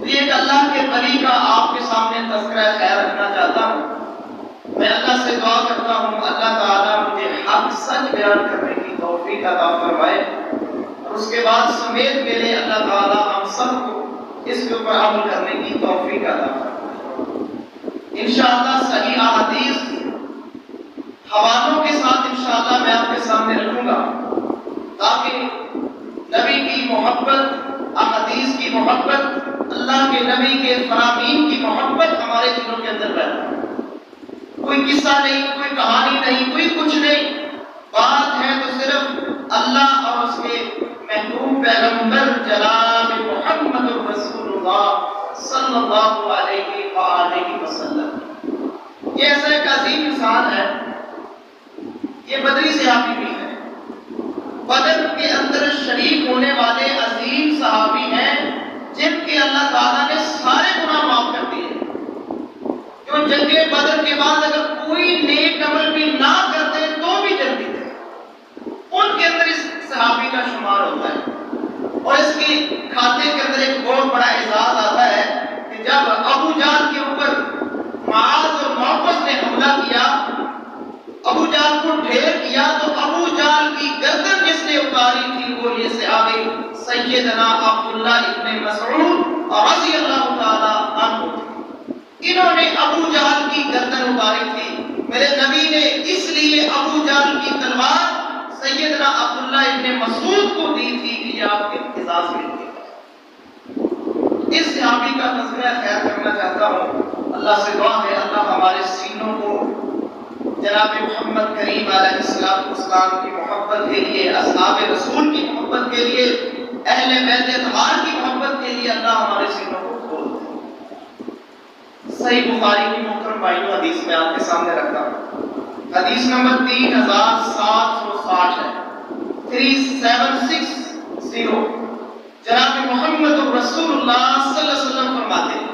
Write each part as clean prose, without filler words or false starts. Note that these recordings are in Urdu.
یہ ایک اللہ کے ولی کا آپ کے سامنے تذکرہ خیر رکھنا چاہتا ہوں۔ میں اللہ سے دعا کرتا ہوں اللہ تعالیٰ مجھے حق سچ بیان کرنے کی توفیق عطا فرمائے، اور اس کے بعد سمیت میرے اللہ تعالیٰ ہم سب کو اس کے اوپر عمل کرنے کی توفیق عطا فرمائے۔ انشاءاللہ صحیح احادیث حوالوں کے ساتھ انشاءاللہ میں آپ کے سامنے رکھوں گا، تاکہ نبی کی محبت، احادیث کی محبت، اللہ کے نبی کے فرامین کی محبت ہمارے دلوں کے اندر رہے۔ کوئی قصہ نہیں، کوئی کہانی نہیں، کوئی کچھ نہیں، بات ہے تو صرف اللہ اور اس کے محبوب پیغمبر جناب محمد رسول اللہ صلی اللہ علیہ وآلہ وسلم۔ یہ ایسا ایک عظیم انسان ہے، یہ بدری صحابی بھی ہے، بدر کے اندر شریک ہونے والے عظیم صحابی ہیں جن کے اللہ تعالیٰ نے سارے گناہ معاف کر دیے، جو جنگ بدر کے بعد اگر کوئی نیک عمل بھی نہ کرتے تو بھی جنتی تھے، ان کے اندر اس صحابی کا شمار ہوتا ہے۔ اور اس کی کھاتے کے اندر ایک بہت بڑا اعزاز آتا ہے کہ جب ابو جہل کے اوپر معاذ اور موقس نے حملہ کیا، ابو جہل کو ڈھیر کیا، تو ابو جہل کی گردن جس نے اتاری تھی وہ یہ صحابی سیدنا عبداللہ ابن مسعود رضی اللہ تعالی عنہ تھے۔ انہوں نے ابو جہل کی گردن اتاری تھی۔ میرے نبی نے اس لیے ابو جہل کی تلوار سیدنا عبداللہ ابن مسعود کو دی تھی کہ یہ آپ کے اعزاز میں تھی۔ اس صحابی کا تذکرہ خیر کرنا چاہتا ہوں۔ اللہ سے دعا ہے اللہ ہمارے سینوں کو جناب محمد کریم علیہ السلام کی محبت کے لیے، اصحاب رسول کی محبت کے لیے، اہل بیت اطہار کی محبت کے لیے اللہ ہمارے سینوں کو کھول دے۔ صحیح بخاری کی محترم بھائیوں حدیث میں آپ کے سامنے رکھتا ہوں، حدیث نمبر 3760 ہے، 3760۔ جناب محمد رسول اللہ صلی اللہ علیہ وسلم فرماتے ہیں،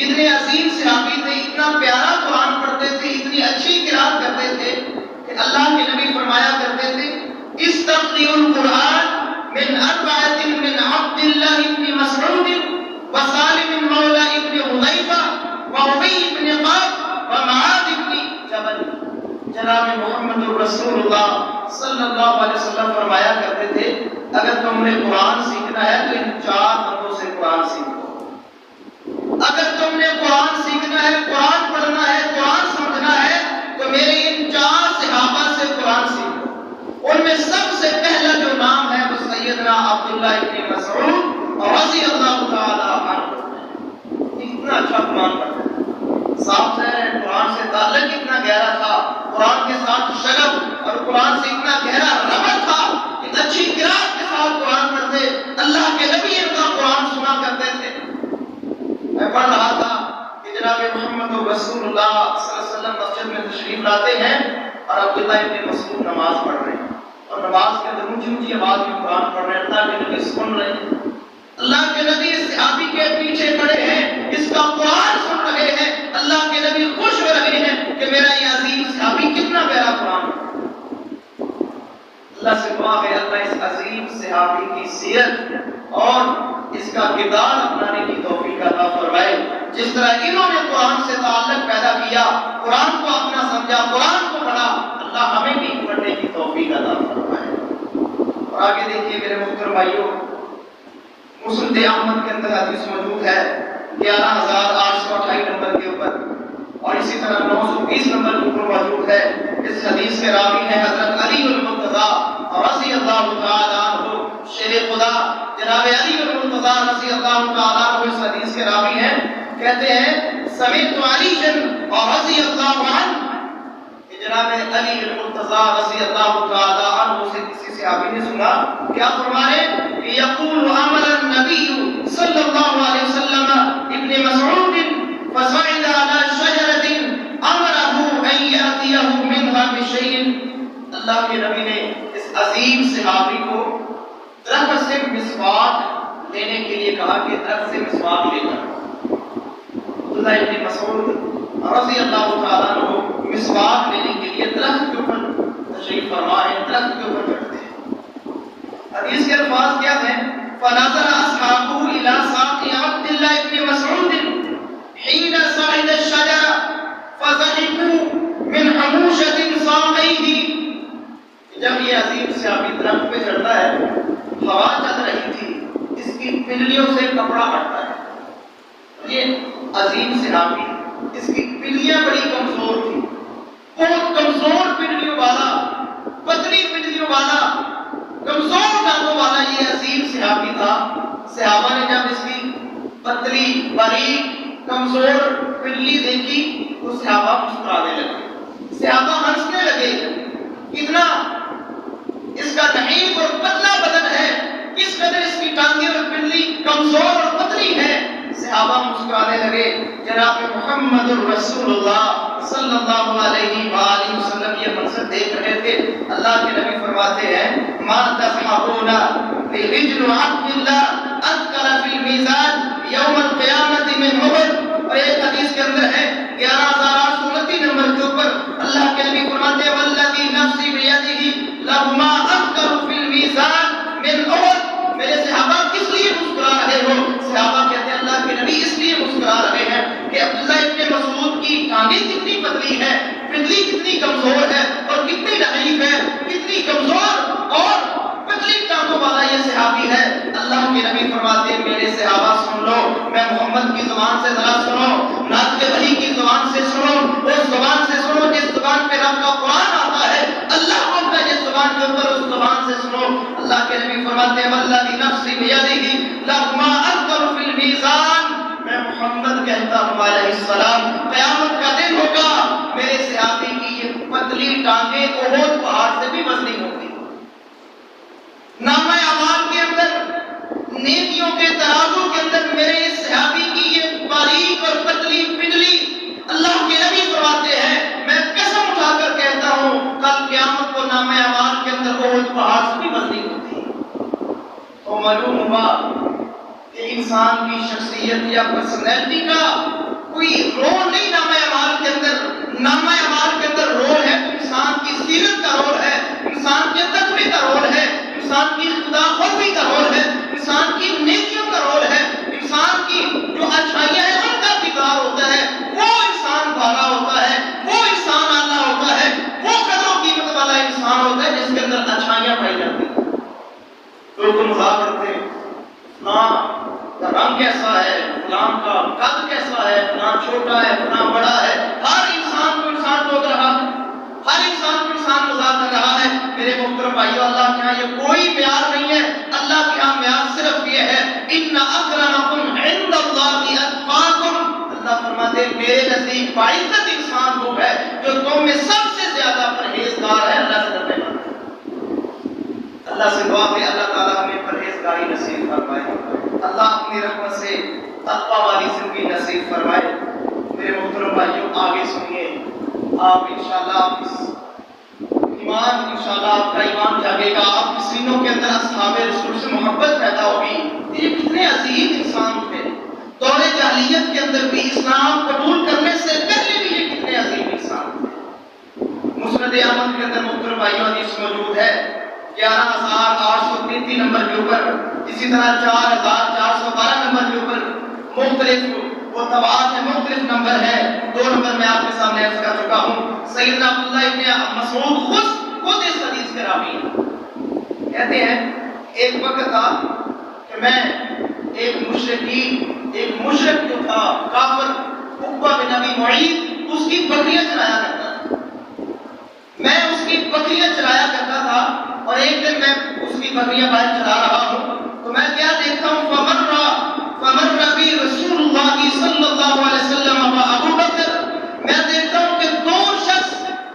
اتنے عظیم صحابی تھے، اتنا پیارا قرآن پڑھتے تھے، اتنی اچھی قرات کرتے تھے کہ اللہ کے نبی فرمایا کرتے تھے استقرئوا القرآن من اربعۃ من عبد اللہ ابن مسعود وسالم مولى ابن حذیفہ وابی ابن قعب ومعاذ ابن جبل۔ جناب محمد رسول اللہ صلی اللہ علیہ وسلم فرمایا کرتے تھے اگر تم نے قرآن سیکھنا ہے تو ان 4 بندوں سے قرآن سیکھو۔ اگر تم نے قرآن سیکھنا ہے، قرآن پڑھنا ہے، قرآن سمجھنا ہے تو میرے ان 4 صحابہ سے قرآن سیکھو۔ ان میں سب سے پہلا جو نام ہے وہ سیدنا عبداللہ ابن مسعود رضی اللہ تعالی عنہ۔ اتنا اچھا قرآن پڑھتے تھے، صاف ہے قرآن سے تعلق اتنا گہرا تھا، قرآن کے ساتھ شغف اور قرآن سے اتنا گہرا ربط تھا کہ اچھی قرات کے ساتھ قرآن پڑھتے، اللہ کے نبی ان کا قرآن سنا کرتے تھے۔ میں پڑھ رہا تھا کہ جناب محمد رسول اللہ صلی اللہ علیہ وسلم مسجد میں تشریف لاتے ہیں اور عبداللہ ابن مسعود نماز پڑھ رہے ہیں، اور نماز کے اندر اونچی اونچی آواز میں قرآن پڑھ رہے ہیں، اللہ کے نبی سن رہے ہیں، اللہ کے نبی اس صحابی کے پیچھے کھڑے ہیں، اس کا قرآن سن رہے ہیں، اللہ کے نبی خوش ہو رہے ہیں کہ میرا یہ عظیم صحابی کتنا پیارا قرآن ہے۔ اللہ سے دعا ہے اللہ اس عظیم صحابی کی سیرت اور اس کا کردار اپنانے کی توفیق عطا فرمائے۔ جس طرح انہوں نے قرآن سے تعلق پیدا کیا، قرآن کو اپنا سمجھا، قرآن کو پڑھا، اللہ ہمیں بھی پڑھنے کی توفیق عطا فرمائے۔ اور آگے دیکھیے میرے محترم بھائیوں، مسند احمد کے اندر حدیث موجود ہے 11828 نمبر کے اوپر، اور اسی طرح 920 نمبر کے اوپر موجود ہے۔ اس حدیث کے راوی ہیں حضرت علی المرتضیٰ رضی اللہ تعالی عنہ، شیر خدا جناب علی المرتضیٰ رضی اللہ تعالی عنہ اس حدیث کے راوی ہیں۔ کہتے ہیں سمعت علی رضی اللہ عنہ، کہ جناب علی المرتضیٰ رضی اللہ تعالی عنہ سے کسی صحابی نے سنا، کیا فرما رہے ہیں کہ یقول امر النبی صلی اللہ علیہ وسلم ابن مسعود فصعد على شجرة امره ان يأتيه منها بشيء۔ اللہ کے نبی نے اس عظیم صحابی کو درخت سے مسواک لینے کے لیے کہا کہ درخت سے مسواک لے کر۔ عبداللہ ابن مسعود رضی اللہ تعالیٰ عنہ مسواک لینے کے لیے درخت کے اوپر تشریف فرما ہے، درخت کے اوپر چڑھتے ہیں۔ حدیث کے الفاظ کیا ہیں؟ فنظر اصحابہ الی ساق عبداللہ ابن جب یہ عظیم صحابی درخت پہ چڑھتا ہے، ہوا چل رہی تھی، اس کی پنڈلیوں سے کپڑا ہٹتا ہے۔ یہ عظیم صحابی، اس کی پنڈلیاں بڑی کمزور تھی، بہت کمزور پنڈلیوں والا، پتلی پنڈلیوں والا، کمزور ٹانگوں والا یہ عظیم صحابی تھا۔ صحابہ نے جب اس کی پتلی باریک کمزور پنڈلی دیکھی تو صحابہ مسکرانے لگے، صحابہ ہنسنے لگے، کتنا اس کا نحیف اور پتلا بدن ہے، کس قدر اس کی ٹانگیں اور پنڈلی کمزور اور پتلی ہے۔ صحابہ مسکرانے لگے۔ جناب محمد رسول اللہ صلی اللہ علیہ وآلہ وسلم یہ منظر دیکھ رہے تھے۔ اللہ کے نبی فرماتے ہیں ما تفحون رجل عبد اللہ اثقل فی المیزان یوم القیامت من احد۔ اور ایک حدیث کے اندر ہے 11829 نمبر کے اوپر اللہ کے نبی فرماتے ہیں والذی نفسی بیدہ لہما اثقل فی المیزان من احد۔ میرے صحابہ کس لیے مسکرا رہے ہو؟ صحابہ کہتے ہیں اللہ کے نبی اس لیے مسکرا رہے ہیں کہ عبداللہ ابن مسعود کی ٹانگیں کتنی پتلی ہیں، پنڈلی کتنی کمزور ہے اور کتنی نحیف ہے، کتنی کمزور اور پتلی ٹانگوں والا یہ صحابی ہے۔ اللہ کے نبی فرماتے ہیں میرے صحابہ سن لو، میں محمد کی زبان سے ذرا سنو، نعت وحی کی زبان سے سنو، اس زبان سے سنو جس زبان پہ رب کا قرآن آتا ہے، اللہ بولتا ہے جس زبان کے اوپر اس زبان سے سنو۔ اللہ کے نبی فرماتے ہیں والذی نفسی بیدہ لہما اثقل فی المیزان۔ میں محمد کہتا ہوں علیہ السلام قیامت کا دن ہوگا، میرے صحابی کی یہ پتلی ٹانگیں احد پہاڑ سے بھی وزنی ہوگی۔ نامہ اعمال کے اندر، نیکیوں کے ترازو کے اندر میرے اس صحابی کی یہ باریک اور پتلی پنڈلی، اللہ کے نبی فرماتے ہیں میں قسم اٹھا کر کہتا ہوں کل قیامت کو نامہ اعمال کے اندر احد پہاڑ سے بھی وزنی ہوتی ہے۔ تو معلوم ہوا کہ انسان کی شخصیت یا پرسنالٹی کا کوئی رول نہیں نامہ اعمال کے اندر۔ نامہ اعمال کے اندر رول ہے انسان کی سیرت کا رول ہے، انسان کے تقوی کا رول ہے، انسان کی خدا خوفی کا رول ہے، انسان کی نیکیوں کا رول ہے، انسان کی جو اچھائیاں ہیں ان کا کردار ہوتا ہے۔ وہ انسان بھالا ہوتا ہے، وہ انسان اعلیٰ ہوتا ہے، وہ قدر و قیمت والا انسان ہوتا ہے جس کے اندر اچھائیاں پائی جاتی ہیں۔ لوگ مذاق کرتے ہیں فلاں کا رنگ کیسا ہے، فلاں کا قد کیسا ہے، فلاں چھوٹا ہے، فلاں بڑا ہے۔ ہر انسان کو انسان ٹوک رہا ہے، ہر انسان کو انسان مذاق کر رہا ہے۔ میرے محترم بھائیو، اللہ کے ہاں یہ کوئی معیار نہیں ہے۔ اللہ کے ہاں معیار صرف یہ ہے ان اکرمکم عند اللہ اتقاکم۔ اللہ فرماتے ہیں میرے نزدیک باعزت انسان وہ ہے جو تم میں سب سے زیادہ پرہیزگار ہے، اللہ سے ڈرنے والا ہے۔ اللہ سے دعا ہے اللہ تعالیٰ ہمیں پرہیزگاری نصیب فرمائے، اللہ اپنی رحمت سے تقوی والی زندگی نصیب فرمائے۔ میرے محترم بھائیوں آگے سنیے، آپ انشاءاللہ انشاءاللہ آپ کا ایمان جاگے گا، آپ کے سینوں کے اندر اصحاب رسول سے محبت پیدا ہوگی۔ یہ کتنے عظیم انسان تھے، دور جاہلیت کے اندر بھی، اسلام قبول کرنے سے پہلے بھی یہ کتنے عظیم انسان تھے۔ مسند احمد کے اندر محترم بھائیوں حدیث موجود ہے 11833 نمبر کے اوپر، اسی طرح 4412 نمبر کے اوپر مختلف وہ طبعات ہیں، مختلف نمبر ہیں۔ 2 نمبر میں آپ کے سامنے عرض کر چکا ہوں۔ سیدنا عبداللہ ابن مسعود خود اس حدیث کے راوی ہیں، کہتے ہیں ایک وقت تھا کہ میں ایک مشرک جو تھا کافر عقبہ بن ابی معیط، اس کی بکریاں چرایا کرتا تھا، میں اس کی بکریاں چرایا کرتا تھا۔ اور ایک دن میں اس کی بکریاں باہر چلا رہا ہوں تو میں کیا دیکھتا ہوں فمر بی رسول اللہ صلی اللہ علیہ وسلم و ابو بکر، میں دیکھتا ہوں کہ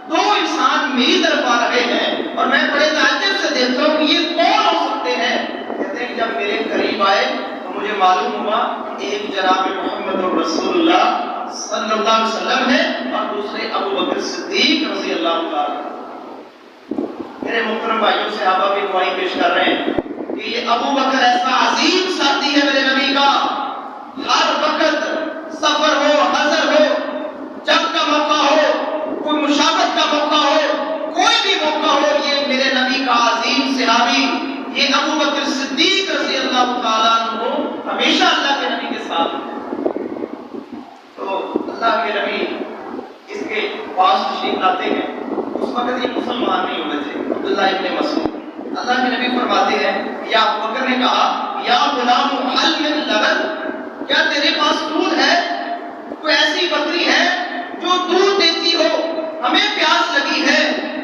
دو انسان میری طرف آ رہے ہیں اور میں بڑے تعجب سے دیکھتا ہوں کہ یہ کون ہو سکتے ہیں۔ کہتے ہیں کہ جب میرے قریب آئے تو مجھے معلوم ہوا ایک جناب محمد رسول اللہ صلی اللہ علیہ وسلم ہے اور دوسرے ابو بکر صدیق رضی اللہ عنہ۔ میرے محترم بھائیوں صحابہ بھی گواہی پیش کر رہے ہیں کہ یہ ابو بکر ایسا عظیم ساتھی ہے میرے نبی کا، ہر وقت سفر ہو، حضر ہو، جنگ کا موقع ہو، کوئی مشابہت کا موقع ہو، کوئی بھی موقع ہو، یہ میرے نبی کا عظیم صحابی یہ ابو بکر صدیق رضی اللہ تعالیٰ عنہ ہمیشہ اللہ کے نبی کے ساتھ ہے۔ تو اللہ کے نبی اس کے پاس تشریف لاتے ہیں، اس وقت یہ مسلمان نہیں ہونے تھے، عبداللہ ابن مسعود، اللہ کے نبی فرماتے ہیں یا ابو بکر نے کہا یا غلام حل من لبن، کیا تیرے پاس دودھ ہے؟ کوئی ایسی بکری ہے جو دودھ دیتی ہو؟ ہمیں پیاس لگی ہے،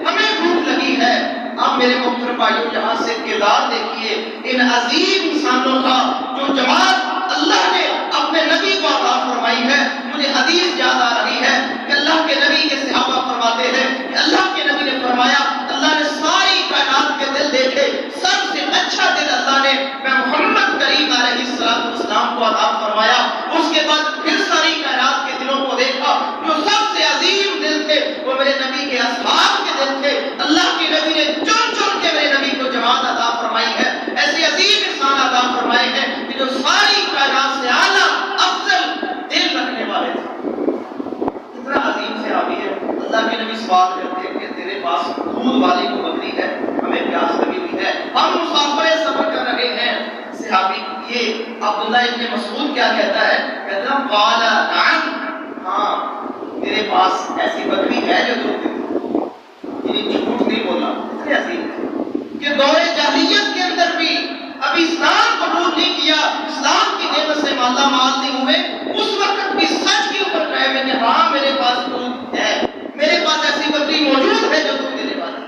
ہمیں بھوک لگی ہے۔ اب میرے محترم بھائیوں یہاں سے کردار دیکھیے ان عظیم انسانوں کا جو جماعت اللہ نے اپنے نبی کو عطا فرمائی ہے۔ مجھے حدیث یاد آ رہی ہے کہ اللہ کے نبی کے صحابہ فرماتے ہیں کہ اللہ کے نبی نے فرمایا اللہ نے ساری کائنات کے دل دیکھے، سب سے اچھا دل اللہ نے میں محمد کریم علیہ السلام کو عطا فرمایا۔ اس کے بعد پھر ساری کائنات کے دلوں کو دیکھا، جو سب سے عظیم دل تھے وہ میرے نبی کے اصحاب کے دل تھے۔ اللہ کے نبی نے چن چن کے میرے نبی کو جماعت عطا فرمائی ہے، ایسے عظیم انسان عطا فرمائے ہیں کہ جو ساری کائنات سے اعلیٰ افضل دل رکھنے والے تھے۔ کتنا عظیم صحابی ہے۔ اللہ کے نبی سوال کرتے ہیں کہ تیرے پاس دودھ والی کو بکری ہے، ہمیں پیاس لگی ہوئی ہے، ہم مسافر سفر کر رہے ہیں۔ صحابی یہ عبداللہ ابن مسعود کیا کہتا ہے؟ کہتا ہے قال نعم، ہاں میرے پاس ایسی بکری ہے جو دودھ دیتی ہے۔ یعنی جھوٹ نہیں بولا۔ اتنے عظیم ہے کہ دور جاہلیت کے اندر بھی ابھی اسلام قبول نہیں کیا، اسلام کی نعمت سے مالا مال نہیں ہوئے، اس وقت بھی سچ کے اوپر قائم ہے کہ ہاں میرے پاس دودھ ہے، میرے پاس ایسی بکری موجود ہے جو دودھ دینے والی ہے۔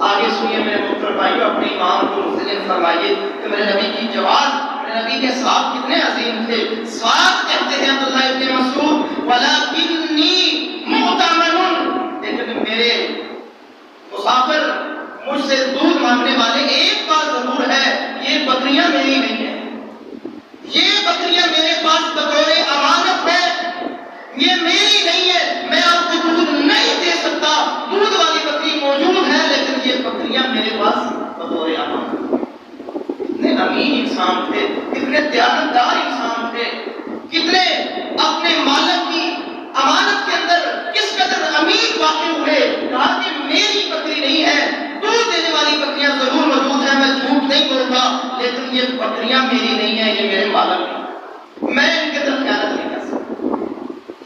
آگے سنیے میرے محترم بھائیو، اپنے ایمان کو مستقل فرمائیے کہ میرے نبی کی جواب، میرے نبی کے صاحب کتنے عظیم تھے۔ صاحب کہتے ہیں عبداللہ ابن مسعود وَلَكِنِّي مُؤْتَمَنٌ، لیکن میرے مسافر مجھ سے دودھ مانگنے والے ایک بات ضرور ہے، یہ بکریاں میری نہیں ہیں، یہ بکریاں میرے پاس بطور امانت ہے، یہ میری نہیں ہے، میں آپ کو دودھ نہیں دے سکتا۔ دودھ والی بکری موجود ہے لیکن یہ بکریاں میرے پاس بطور امانت۔ کتنے امین انسان تھے، کتنے دیانتدار انسان تھے، کتنے اپنے مالک کی امانت کے اندر کس قدر امین واقع ہوئے۔ کہا کہ میری بکری نہیں ہے، دودھ دینے والی بکریاں ضرور موجود ہیں، میں جھوٹ نہیں بولتا، لیکن یہ بکریاں میری نہیں ہیں، یہ میرے مالک ہیں، میں ان کے اندر خیانت نہیں کر سکتا۔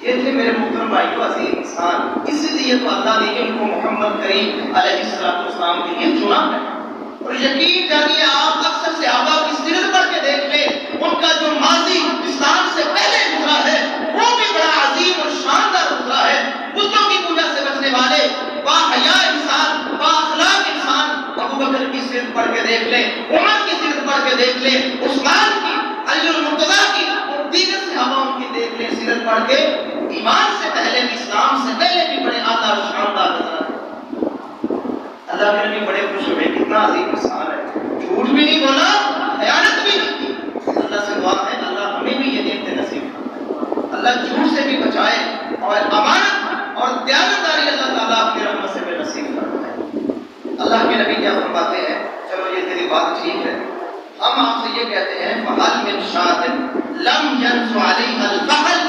یہ تھے میرے محترم بھائیو عظیم انسان، اسی لیے تو اللہ نے ان کو محمد کریم علیہ السلام کے لیے چنا ہے۔ اور یقین جانیے آپ اکثر صحابہ کی سیرت پڑھ کے دیکھ لیں، ان کا جو ماضی اسلام سے پہلے گزرا ہے وہ بھی بڑا عظیم اور شاندار گزرا ہے۔ بتوں کی پوجا سے بچنے والے باحیا انسان، بااخلاق انسان، ابو بکر کی سیرت پڑھ کے دیکھ لیں، عمر کی سیرت پڑھ کے دیکھ لیں، عثمان کی، علی المرتضیٰ کی اور دیگر صحابہ کی دیکھ لیں سیرت پڑھ کے، ایمان سے پہلے بھی اسلام سے پہلے بھی بڑے اعلیٰ اور شاندار نظر آتے ہیں۔ اللہ کے نبی بڑے خوش ہوئے، کتنا عظیم انسان ہے، جھوٹ بھی نہیں بولا، خیانت بھی نہیں کی۔ اللہ سے دعا ہے اللہ ہمیں بھی یہ نعمتیں نصیب فرمائے، اللہ جھوٹ سے بھی بچائے اور امانت اور دیانتداری اللہ تعالیٰ اپنی رحمت سے بھی نصیب فرمائے۔ اللہ کے نبی کیا فرماتے ہیں؟ چلو یہ تیری بات ٹھیک ہے، ہم آپ سے یہ کہتے ہیں فَهَلْ مِنْ شَاةٍ لَمْ يَنْزُ عَلَيْهَا الْفَحْلُ،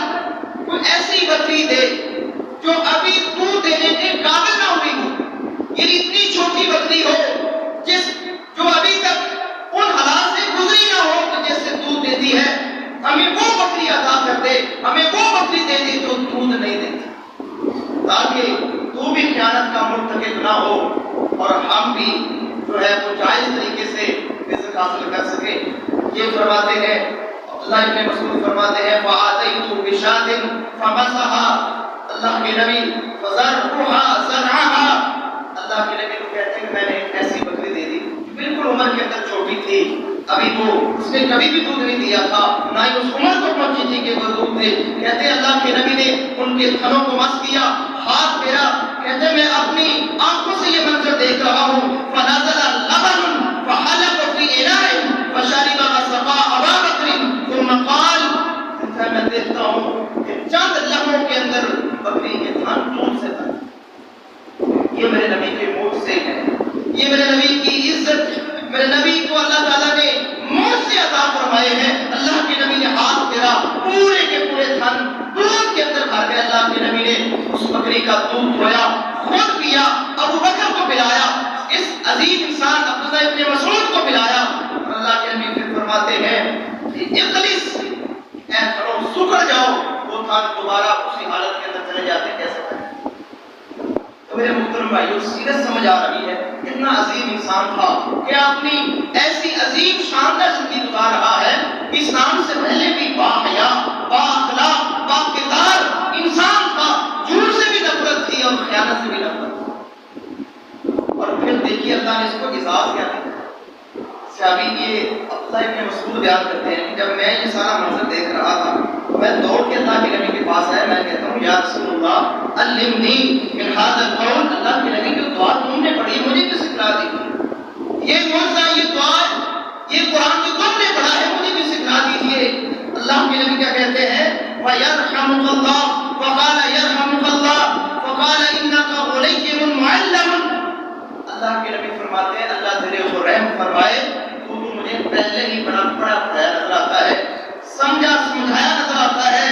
کوئی ایسی بکری دے جو ابھی دودھ دینے کے قابل نہ ہوئی ہو، یہ اتنی چھوٹی بکری ہو جو ابھی تک ان حالات سے گزری نہ ہو کہ جس سے دودھ دیتی ہے، ہمیں وہ بکری عطا کر دے، ہمیں وہ بکری دے دے جو دودھ نہیں دیتی، تاکہ تو بھی خیانت کا مرتکب نہ ہو اور ہم بھی جو ہے وہ جائز طریقے سے رزق حاصل کر سکیں۔ یہ فرماتے ہیں اللہ ابن مسعود فرماتے ہیں فَآتَيْتُ بِشَاةٍ فَمَسَحَا، اللہ کے نبی فَزَرْعُهَا زَرْعَهَا، اللہ کے نبی کو کہتے ہیں کہ میں نے ایسی بکری دے دی بالکل عمر کے اندر چھوٹی تھی، ابھی وہ اس نے کبھی بھی دودھ نہیں دیا تھا، نہ ہی اس عمر کو پہنچی تھی کہ وہ دودھ دے۔ کہتے ہیں اللہ کے نبی نے ان کے تھنوں کو مس کیا، ہاتھ پھیرا، کہتے ہیں میں اپنی آنکھوں سے یہ منظر دیکھ رہا ہوں فَنَزَلَ لَبَنٌ فَحَلَبَ فِي إِنَاءٍ فَشَرِبَ وَسَقَىٰ أَبَا بَكْرٍ ثُمَّ قَالَ، کہتا ہے میں دیکھتا ہوں کہ چند لمحوں کے اندر بکری کے تھن دودھ سے بھر۔ یہ میرے نبی کے موت سے ہے، یہ میرے نبی کی عزت، میرے نبی کو اللہ تعالیٰ نے موت سے عطا فرمائے ہیں۔ اللہ کے نبی نے ہاتھ پھیرا، پورے کے پورے تھن دودھ کے اندر بھر گئے۔ اللہ کے نبی نے اس بکری کا دودھ دھویا، خود پیا، ابو بکر کو پلایا، اس عظیم انسان عبداللہ ابن مسعود کو پلایا، اور اللہ کے نبی پھر فرماتے ہیں کہ اخلص، اے تھنوں سکڑ جاؤ، وہ تھن دوبارہ اسی حالت کے اندر چلے جاتے کیسے؟ میرے محترم بھائیوں سیرت سمجھ آ رہی ہے اتنا عظیم انسان تھا کہ اپنی ایسی عظیم شاندار زندگی گزار رہا ہے کہ اسلام سے پہلے بھی باحیا، با اخلاق، با کردار انسان تھا، جھوٹ سے بھی نفرت تھی اور خیانت سے بھی نفرت تھی۔ اور پھر دیکھیے اللہ نے اس کو اعزاز کیا دیکھا۔ صحابی یہ عبداللہ ابن مسعود بیان کرتے ہیں کہ جب میں یہ سارا منظر دیکھ رہا تھا میں دوڑ کے اللہ کے نبی کے پاس آیا، میں کہتا ہوں یا رسول اللہ علمنی من ھذا القول، اللہ کے نبی جو دعا تم نے پڑھی مجھے بھی سکھلا دیجیے، یہ معجزہ، یہ دعا، یہ قرآن جو تم نے پڑھا ہے مجھے بھی سکھلا دیجیے۔ اللہ کے نبی کیا کہتے ہیں وَيَرْحَمُكَ اللَّهُ وَقَالَ يَرْحَمُكَ اللَّهُ وَقَالَ إِنَّكَ غُلَيٌّ مُعَلَّمٌ۔ اللہ کے نبی فرماتے ہیں اللہ تیرے اوپر رحم فرمائے، تو مجھے پہلے ہی بڑا پڑھایا نظر آتا ہے، سمجھا سمجھایا نظر آتا ہے،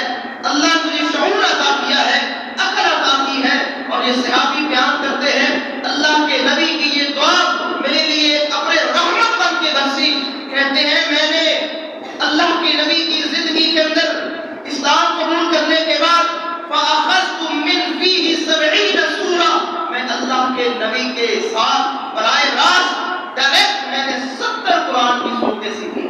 اللہ تجھے شعور عطا کیا ہے، عقل عطا کی ہے۔ اور یہ صحابی بیان کرتے ہیں اللہ کے نبی کی یہ دعا میرے لیے اپنے رحمت بن کے برسی۔ کہتے ہیں میں نے اللہ کے نبی کی زندگی کے اندر اسلام قبول کرنے کے بعد فَأَخَذْتُ مِنْ فِيهِ 70 سورہ، میں اللہ کے نبی کے ساتھ براہ راست ڈائریکٹ میں نے 70 قرآن کی صورتیں سیکھی۔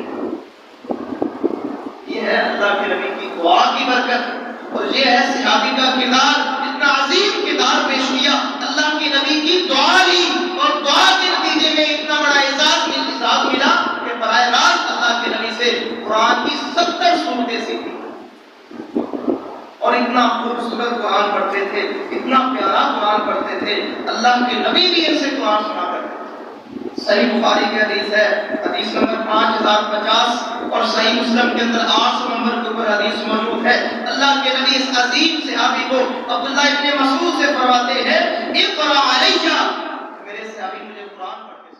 یہ ہے اللہ کے نبی کی دعا کی برکت، اور یہ ہے صحابی کا کردار، اتنا عظیم کردار پیش کیا، اللہ کے نبی کی دعا لی اور دعا کے نتیجے میں اتنا بڑا اعزاز ملا کہ براہ راست اللہ کے نبی سے قرآن کی 70 صورتیں سیکھی، اور اتنا خوبصورت قرآن پڑھتے تھے، اتنا پیارا قرآن پڑھتے تھے، اللہ کے نبی بھی ان سے قرآن سنا کرتے تھے۔ صحیح بخاری کی حدیث ہے، حدیث نمبر 5050، اور صحیح مسلم کے اندر 800 نمبر کے اوپر حدیث موجود ہے۔ اللہ کے نبی اس عظیم صحابی کو عبداللہ ابن مسعود سے فرماتے ہیں اقرأ علیہ، میرے صحابی مجھے قرآن پڑھ کے